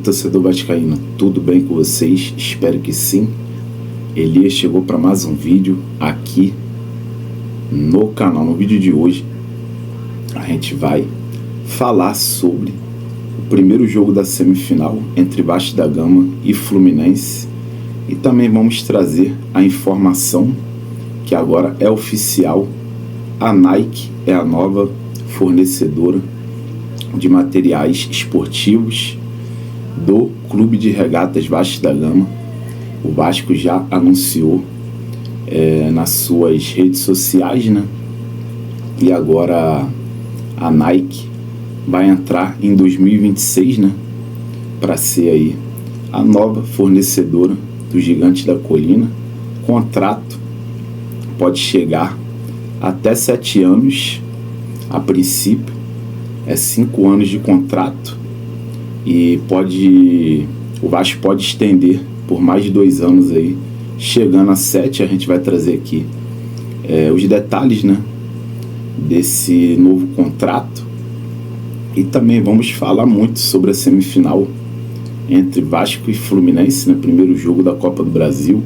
torcedor vascaíno, tudo bem com vocês? Espero que sim. Elias chegou para mais um vídeo aqui no canal. No vídeo de hoje a gente vai falar sobre o primeiro jogo da semifinal entre Vasco da Gama e Fluminense, e também vamos trazer a informação que agora é oficial: a Nike é a nova fornecedora de materiais esportivos do Clube de Regatas Vasco da Gama. O Vasco já anunciou nas suas redes sociais, né? E agora a Nike vai entrar em 2026, né? Para ser aí a nova fornecedora do Gigante da Colina. Contrato pode chegar até 7 anos, a princípio. 5 anos de contrato, e o Vasco pode estender por mais de 2 anos aí, chegando a 7. A gente vai trazer aqui os detalhes, né, desse novo contrato, e também vamos falar muito sobre a semifinal entre Vasco e Fluminense, né, primeiro jogo da Copa do Brasil.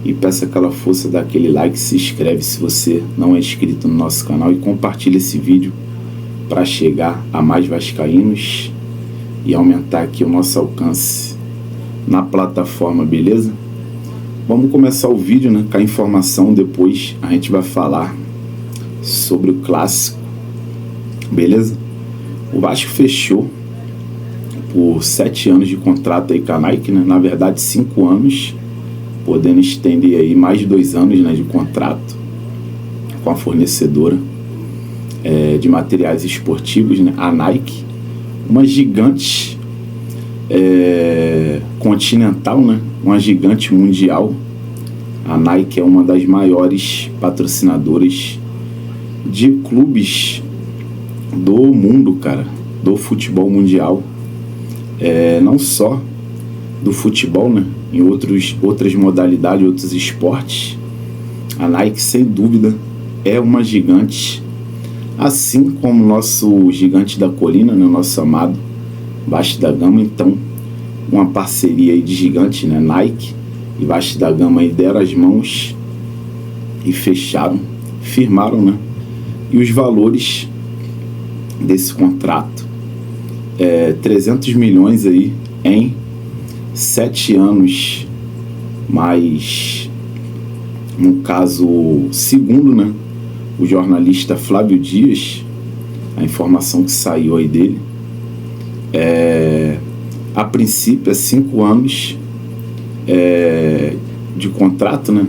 E peça aquela força, daquele like, se inscreve se você não é inscrito no nosso canal e compartilha esse vídeo para chegar a mais vascaínos e aumentar aqui o nosso alcance na plataforma, beleza? Vamos começar o vídeo, né, com a informação. Depois a gente vai falar sobre o clássico, beleza? O Vasco fechou por 7 anos de contrato aí com a Nike, né? Na verdade 5 anos, podendo estender aí mais de 2 anos, né, de contrato com a fornecedora de materiais esportivos, né, a Nike, uma gigante continental, né, uma gigante mundial. A Nike é uma das maiores patrocinadoras de clubes do mundo, cara, do futebol mundial, não só do futebol, né, em outras modalidades, outros esportes. A Nike, sem dúvida, é uma gigante, assim como o nosso Gigante da Colina, né, nosso amado Vasco da Gama. Então, uma parceria aí de gigante, né, Nike e Vasco da Gama, aí deram as mãos e fecharam, firmaram, né? E os valores desse contrato 300 milhões aí em 7 anos, mas no caso, segundo, né, o jornalista Flávio Dias, a informação que saiu aí dele, a princípio é 5 anos de contrato, né,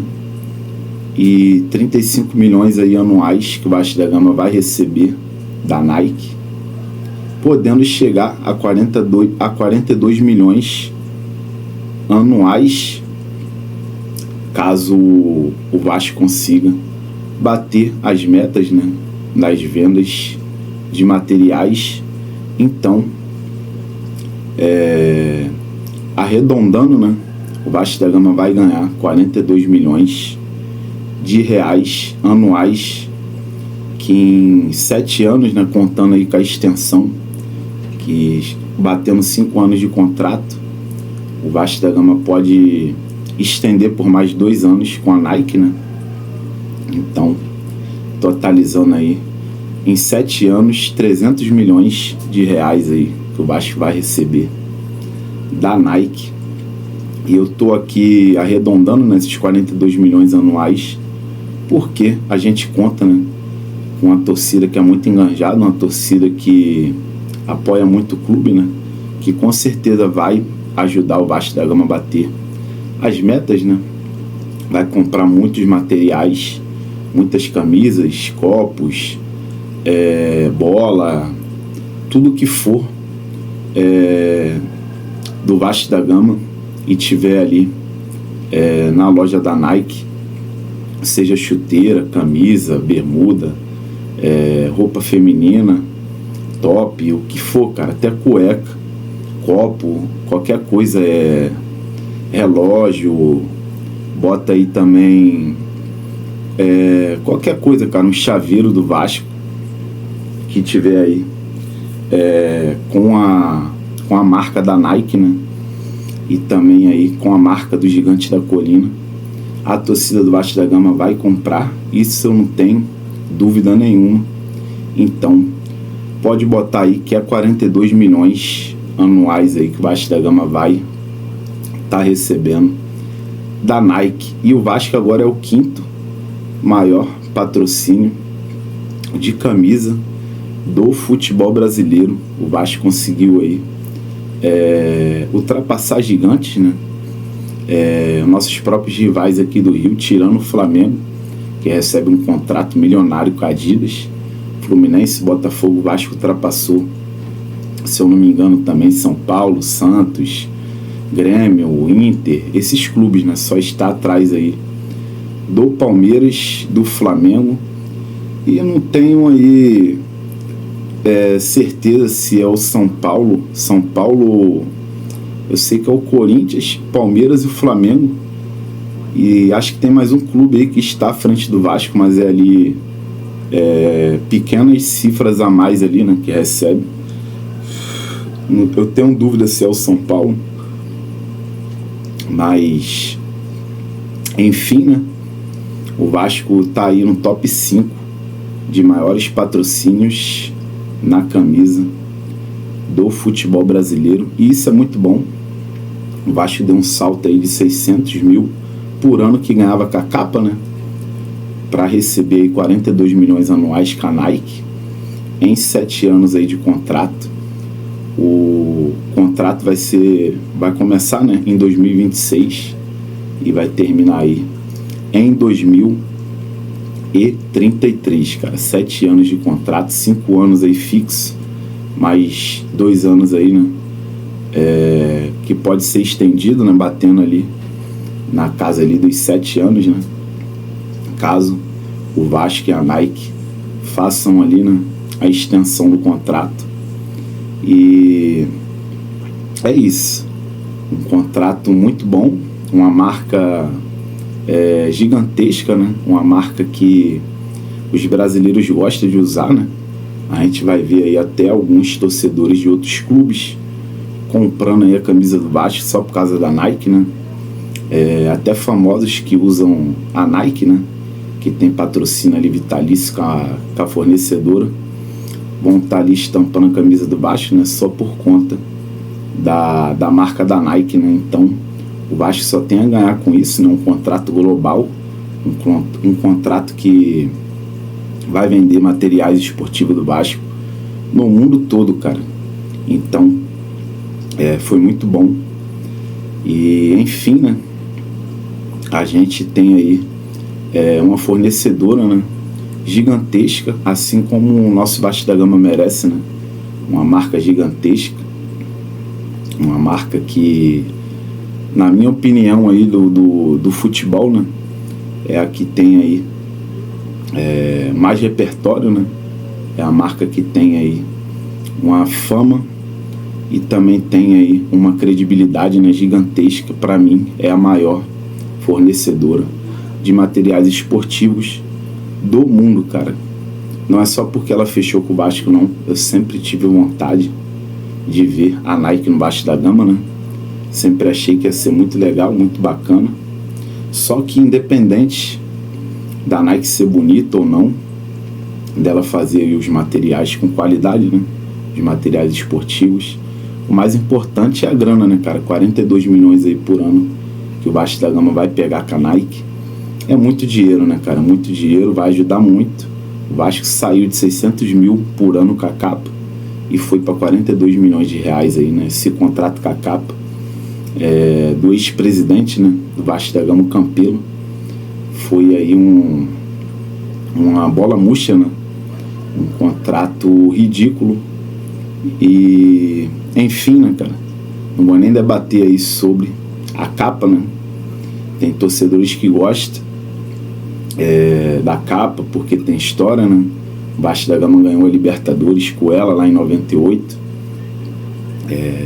e 35 milhões aí anuais que o Vasco da Gama vai receber da Nike, podendo chegar a 42 milhões anuais, caso o Vasco consiga bater as metas, né, nas vendas de materiais. Então, arredondando, né, o Vasco da Gama vai ganhar 42 milhões de reais anuais, que em 7 anos, né, contando aí com a extensão, que batendo 5 anos de contrato, o Vasco da Gama pode estender por mais 2 anos com a Nike, né? Então, totalizando aí em 7 anos 300 milhões de reais aí que o Vasco vai receber da Nike. E eu tô aqui arredondando nesses 42 milhões anuais, porque a gente conta, né, com uma torcida que é muito enganjada, uma torcida que apoia muito o clube, né, que com certeza vai ajudar o Vasco da Gama a bater as metas, né? Vai comprar muitos materiais, muitas camisas, copos, bola, tudo que for do Vasco da Gama e tiver ali na loja da Nike, seja chuteira, camisa, bermuda, roupa feminina, top, o que for, cara, até cueca, copo, qualquer coisa, relógio, bota aí também qualquer coisa, cara, um chaveiro do Vasco que tiver aí com com a marca da Nike, né? E também aí com a marca do Gigante da Colina. A torcida do Vasco da Gama vai comprar, isso eu não tenho dúvida nenhuma. Então, pode botar aí que é 42 milhões anuais aí que o Vasco da Gama vai estar recebendo da Nike. E o Vasco agora é o 5º maior patrocínio de camisa do futebol brasileiro. O Vasco conseguiu aí ultrapassar gigantes, né? Nossos próprios rivais aqui do Rio, tirando o Flamengo, que recebe um contrato milionário com a Adidas. Fluminense, Botafogo, Vasco ultrapassou, se eu não me engano, também São Paulo, Santos, Grêmio, Inter, esses clubes, né? Só está atrás aí do Palmeiras, do Flamengo. E eu não tenho aí certeza se é o São Paulo. São Paulo, eu sei que é o Corinthians, Palmeiras e o Flamengo. E acho que tem mais um clube aí que está à frente do Vasco, mas é ali pequenas cifras a mais ali, né, que recebe. Eu tenho dúvida se é o São Paulo. Mas, enfim, né? O Vasco está aí no top 5 de maiores patrocínios na camisa do futebol brasileiro. E isso é muito bom. O Vasco deu um salto aí de 600 mil por ano que ganhava com a capa, né? Para receber aí 42 milhões anuais com a Nike em 7 anos aí de contrato. O contrato vai começar, né, em 2026 e vai terminar aí em 2033, cara. 7 anos de contrato, 5 anos aí fixo, mais 2 anos aí, né, que pode ser estendido, né, batendo ali na casa ali dos 7 anos, né, caso o Vasco e a Nike façam ali, né, a extensão do contrato. E é isso, um contrato muito bom, uma marca gigantesca, né? Uma marca que os brasileiros gostam de usar, né? A gente vai ver aí até alguns torcedores de outros clubes comprando aí a camisa do Vasco só por causa da Nike, né? Até famosos que usam a Nike, né? Que tem patrocínio ali vitalício com a fornecedora, vão estar ali estampando a camisa do Vasco, né, só por conta da marca da Nike, né? Então o Vasco só tem a ganhar com isso, né? Um contrato global, um contrato que vai vender materiais esportivos do Vasco no mundo todo, cara. Então foi muito bom. E enfim, né, a gente tem aí uma fornecedora, né, gigantesca, assim como o nosso Vasco da Gama merece, né? Uma marca gigantesca, uma marca que, na minha opinião aí do futebol, né, é a que tem aí mais repertório, né? É a marca que tem aí uma fama e também tem aí uma credibilidade, né, gigantesca. Para mim é a maior fornecedora de materiais esportivos do mundo, cara. Não é só porque ela fechou com o Vasco, não. Eu sempre tive vontade de ver a Nike no Vasco da Gama, né? Sempre achei que ia ser muito legal, muito bacana. Só que independente da Nike ser bonita ou não, dela fazer aí os materiais com qualidade, né? Os materiais esportivos, o mais importante é a grana, né, cara? 42 milhões aí por ano que o Vasco da Gama vai pegar com a Nike. É muito dinheiro, né, cara? Muito dinheiro, vai ajudar muito. O Vasco saiu de 600 mil por ano com a capa e foi para 42 milhões de reais aí, né? Esse contrato com a capa do ex-presidente, né, do Vasco da Gama, Campelo. Foi aí uma bola murcha, né? Um contrato ridículo. E enfim, né, cara? Não vou nem debater aí sobre a capa, né? Tem torcedores que gostam da capa porque tem história, né? O Vasco da Gama ganhou a Libertadores com ela lá em 98,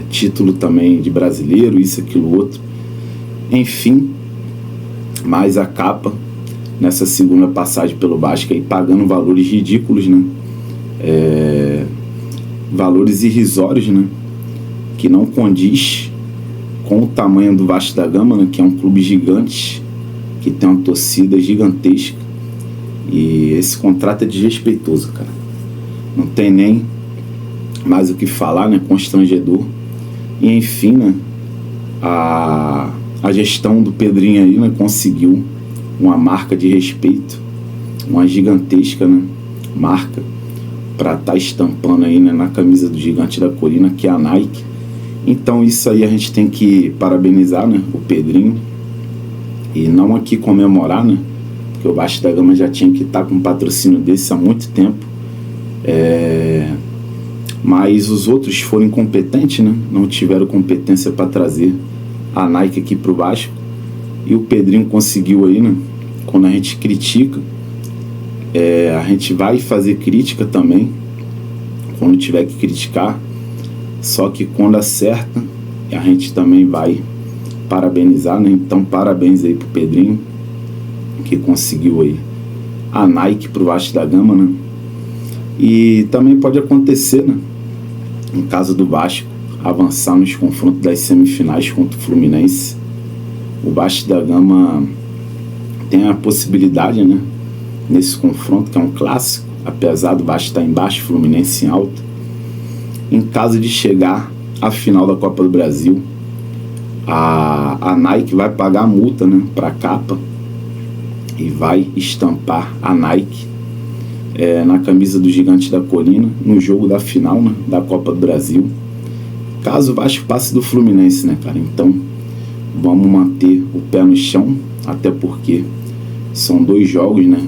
título também de brasileiro, isso, aquilo, outro, enfim. Mas a capa, nessa segunda passagem pelo Vasco aí, pagando valores ridículos, né? Valores irrisórios, né? que não condiz com o tamanho do Vasco da Gama, né, que é um clube gigante, que tem uma torcida gigantesca. E esse contrato é desrespeitoso, cara. Não tem nem mais o que falar, né? Constrangedor. E enfim, né? A gestão do Pedrinho aí, né, conseguiu uma marca de respeito, uma gigantesca, né, marca para estar estampando aí, né, na camisa do Gigante da Colina, que é a Nike. Então isso aí a gente tem que parabenizar, né, o Pedrinho, e não aqui comemorar, né, porque o Vasco da Gama já tinha que estar com um patrocínio desse há muito tempo. Mas os outros foram incompetentes, né, não tiveram competência para trazer a Nike aqui pro Vasco. E o Pedrinho conseguiu aí, né, quando a gente critica, a gente vai fazer crítica também, quando tiver que criticar, só que quando acerta, a gente também vai parabenizar, né? Então parabéns aí pro Pedrinho, que conseguiu aí a Nike pro Vasco da Gama, né? E também pode acontecer, né, no caso do Vasco, avançar nos confrontos das semifinais contra o Fluminense. O Vasco da Gama tem a possibilidade, né, nesse confronto, que é um clássico, apesar do Vasco estar embaixo, Fluminense em alta. Em caso de chegar à final da Copa do Brasil, a Nike vai pagar a multa, né, para a capa e vai estampar a Nike na camisa do Gigante da Colina no jogo da final, né, da Copa do Brasil, caso o Vasco passe do Fluminense, né, cara. Então vamos manter o pé no chão, até porque são 2 jogos, né,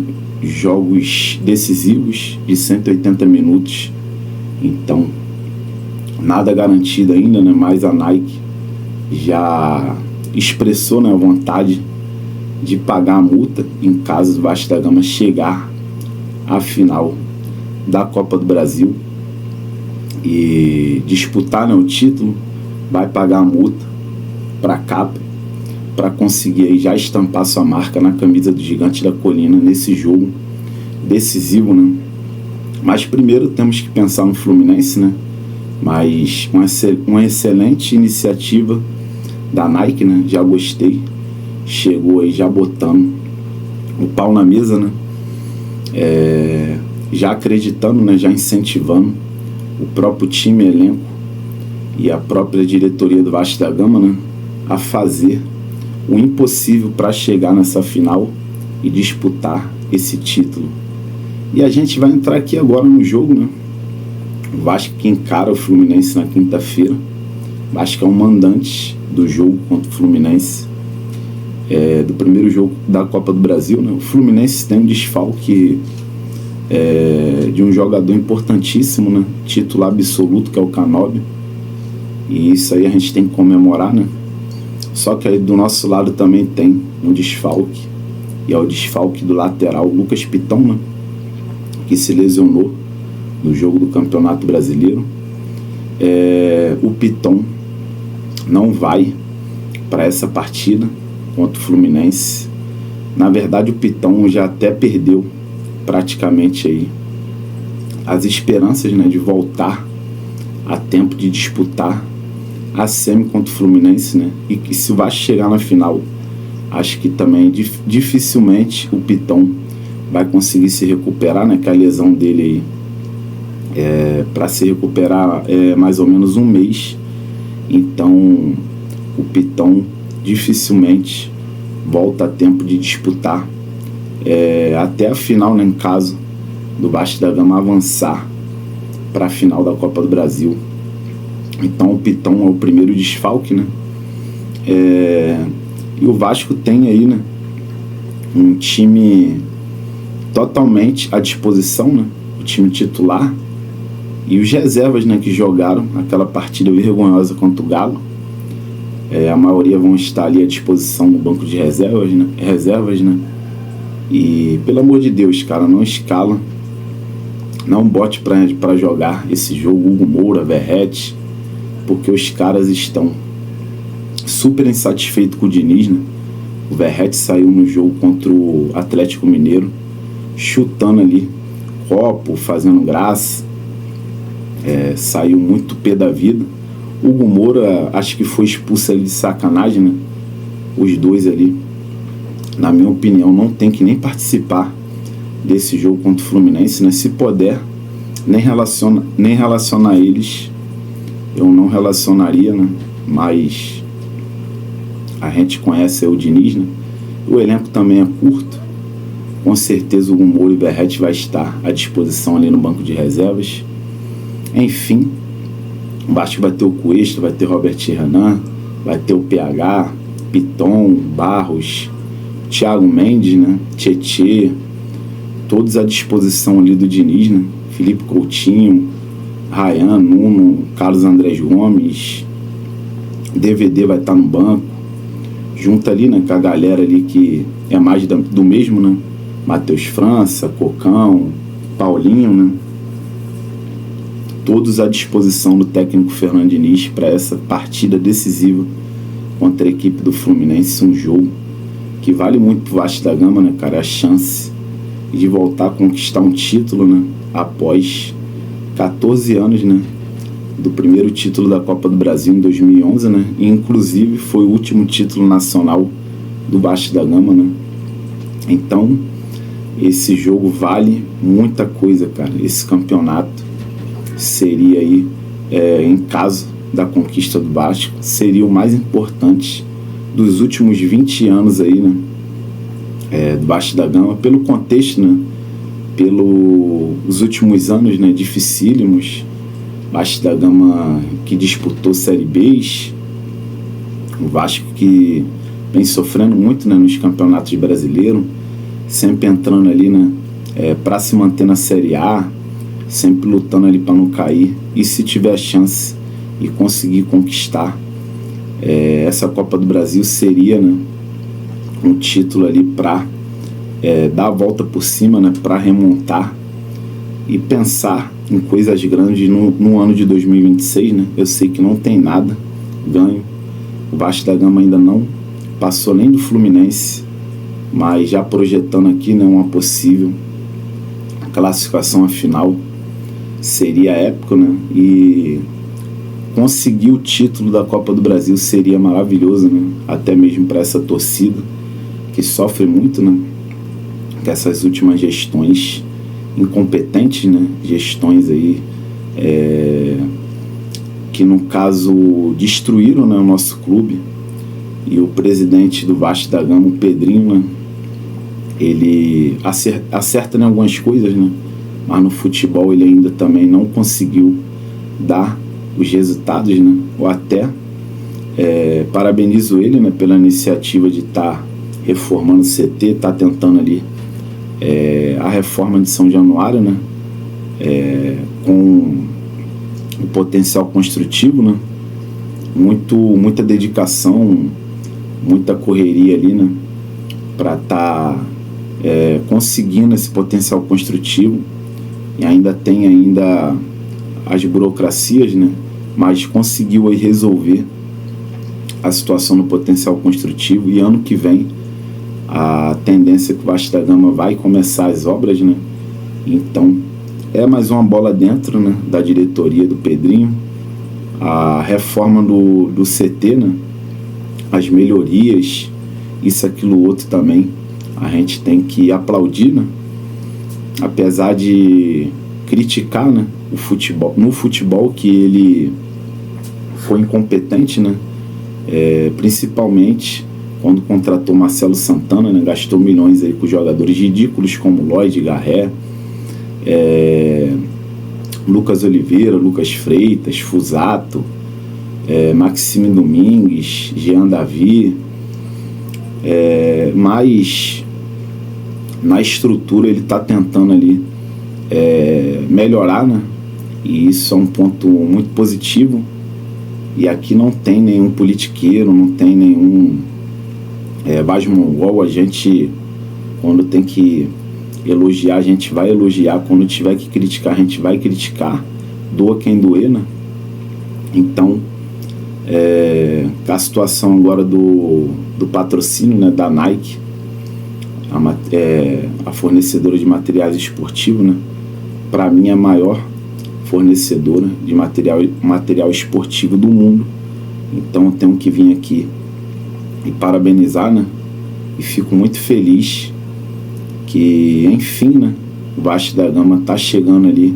jogos decisivos de 180 minutos, então nada garantido ainda, né, mas a Nike já expressou, né, a vontade de pagar a multa em caso do Vasco da Gama chegar à final da Copa do Brasil e disputar, né, o título. Vai pagar a multa para a capa, para conseguir aí já estampar sua marca na camisa do Gigante da Colina nesse jogo decisivo, né? Mas primeiro temos que pensar no Fluminense, né? Mas uma excelente iniciativa da Nike, né? Já gostei. Chegou aí já botando o pau na mesa, né? Já acreditando, né? Já incentivando o próprio time, elenco e a própria diretoria do Vasco da Gama, né, a fazer o impossível para chegar nessa final e disputar esse título. E a gente vai entrar aqui agora no jogo, né? O Vasco que encara o Fluminense na quinta-feira. O Vasco é o mandante do jogo contra o Fluminense, do primeiro jogo da Copa do Brasil, né? O Fluminense tem um desfalque de um jogador importantíssimo, né? Titular absoluto, que é o Canóbio. E isso aí a gente tem que comemorar, né? Só que aí do nosso lado também tem um desfalque, e é o desfalque do lateral Lucas Piton, né, que se lesionou no jogo do Campeonato Brasileiro. O Piton não vai para essa partida contra o Fluminense. Na verdade, o Piton já até perdeu praticamente aí as esperanças, né, de voltar a tempo de disputar a semi contra o Fluminense, né? E que se o Vasco chegar na final, acho que também dificilmente o Piton vai conseguir se recuperar, né? Que a lesão dele aí, para se recuperar mais ou menos 1 mês. Então o Piton dificilmente volta a tempo de disputar até a final, né? Em caso do Vasco da Gama avançar para a final da Copa do Brasil. Então o Piton é o primeiro desfalque, né? E o Vasco tem aí, né, um time totalmente à disposição, né? O time titular e os reservas, né, que jogaram aquela partida vergonhosa contra o Galo. A maioria vão estar ali à disposição no banco de reservas, né? E pelo amor de Deus, cara, não escala, não bote para jogar esse jogo Hugo Moura, Verratti, porque os caras estão super insatisfeitos com o Diniz, né? O Verratti saiu no jogo contra o Atlético Mineiro chutando ali copo, fazendo graça, saiu muito pé da vida. Hugo Moura, acho que foi expulso ali de sacanagem, né? Os dois ali, na minha opinião, não tem que nem participar desse jogo contra o Fluminense, né? Se puder, nem relacionar eles, eu não relacionaria, né? Mas a gente conhece o Diniz, né? O elenco também é curto. Com certeza o Hugo Moura e o Verratti vai estar à disposição ali no banco de reservas. Enfim, acho que vai ter o Cuesta, vai ter o Robert Renan, vai ter o PH, Piton, Barros, Thiago Mendes, né? Tietê, todos à disposição ali do Diniz, né? Felipe Coutinho, Ryan, Nuno, Carlos Andrés Gomes, DVD vai estar no banco, junto ali, né, com a galera ali que é mais do mesmo, né? Matheus França, Cocão, Paulinho, né? Todos à disposição do técnico Fernando Diniz para essa partida decisiva contra a equipe do Fluminense, um jogo que vale muito pro Vasco da Gama, né, cara? A chance de voltar a conquistar um título, né? Após 14 anos, né? Do primeiro título da Copa do Brasil em 2011, né? E, inclusive, foi o último título nacional do Vasco da Gama, né? Então, esse jogo vale muita coisa, cara. Esse campeonato seria aí, em caso da conquista do Vasco, seria o mais importante dos últimos 20 anos aí, né? Do Vasco da Gama, pelo contexto, né? Pelos últimos anos, né? Dificílimos. Vasco da Gama que disputou Série B, o Vasco que vem sofrendo muito, né? Nos campeonatos brasileiros, sempre entrando ali, né? Para se manter na Série A, sempre lutando ali para não cair, e se tiver a chance e conseguir conquistar essa Copa do Brasil, seria, né, um título ali para dar a volta por cima, né, para remontar e pensar em coisas grandes no ano de 2026, né? Eu sei que não tem nada ganho, o Vasco da Gama ainda não passou nem do Fluminense, mas já projetando aqui, né, uma possível classificação à final, seria épico, né? E conseguir o título da Copa do Brasil seria maravilhoso, né? Até mesmo para essa torcida que sofre muito, né? Com essas últimas gestões incompetentes, né? Gestões aí que no caso destruíram, né, o nosso clube. E o presidente do Vasco da Gama, o Pedrinho, né? Ele acerta em algumas coisas, né? Mas no futebol ele ainda também não conseguiu dar os resultados, né? Ou até parabenizo ele, né, pela iniciativa de estar reformando o CT, estar tentando ali a reforma de São Januário, né? Com o potencial construtivo, né? Muita dedicação, muita correria ali, né? Para estar conseguindo esse potencial construtivo. E ainda tem as burocracias, né? Mas conseguiu aí resolver a situação no potencial construtivo, e ano que vem a tendência é que o Vasco da Gama vai começar as obras, né? Então é mais uma bola dentro, né, da diretoria do Pedrinho, a reforma do CT, né? As melhorias, isso, aquilo, outro também, a gente tem que aplaudir, né? Apesar de criticar, né, o futebol, no futebol que ele foi incompetente, né? Principalmente quando contratou Marcelo Santana, né? Gastou milhões aí com jogadores ridículos como Lloyd, Garré, Lucas Oliveira, Lucas Freitas, Fusato, Maxime Domingues, Jean Davi, mas na estrutura ele está tentando ali melhorar, né? E isso é um ponto muito positivo. E aqui não tem nenhum politiqueiro, não tem nenhum Vasmongol. A gente, quando tem que elogiar, a gente vai elogiar. Quando tiver que criticar, a gente vai criticar. Doa quem doer, né? Então, a situação agora do patrocínio, né, da Nike, a fornecedora de materiais esportivos, né? Para mim, a maior fornecedora de material esportivo do mundo. Então eu tenho que vir aqui e parabenizar, né? E fico muito feliz que, enfim, né, o Vasco da Gama está chegando ali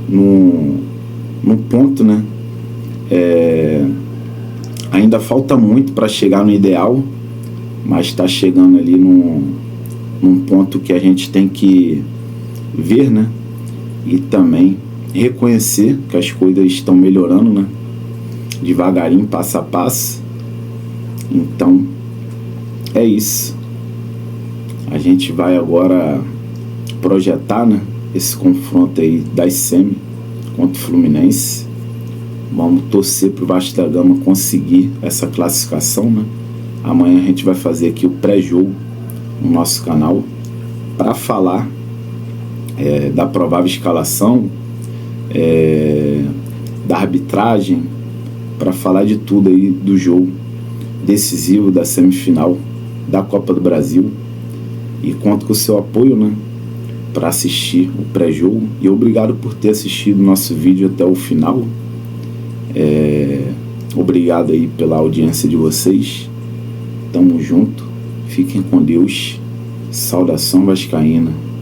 num ponto, né? Ainda falta muito para chegar no ideal, mas está chegando ali num ponto que a gente tem que ver, né? E também reconhecer que as coisas estão melhorando, né? Devagarinho, passo a passo. Então é isso. A gente vai agora projetar, né, esse confronto aí das semi contra o Fluminense. Vamos torcer para o Vasco da Gama conseguir essa classificação, né? Amanhã a gente vai fazer aqui o pré-jogo no nosso canal para falar da provável escalação, da arbitragem, para falar de tudo aí do jogo decisivo da semifinal da Copa do Brasil. E conto com o seu apoio, né, para assistir o pré-jogo. E obrigado por ter assistido o nosso vídeo até o final. Obrigado aí pela audiência de vocês. Tamo junto. Fiquem com Deus. Saudação vascaína.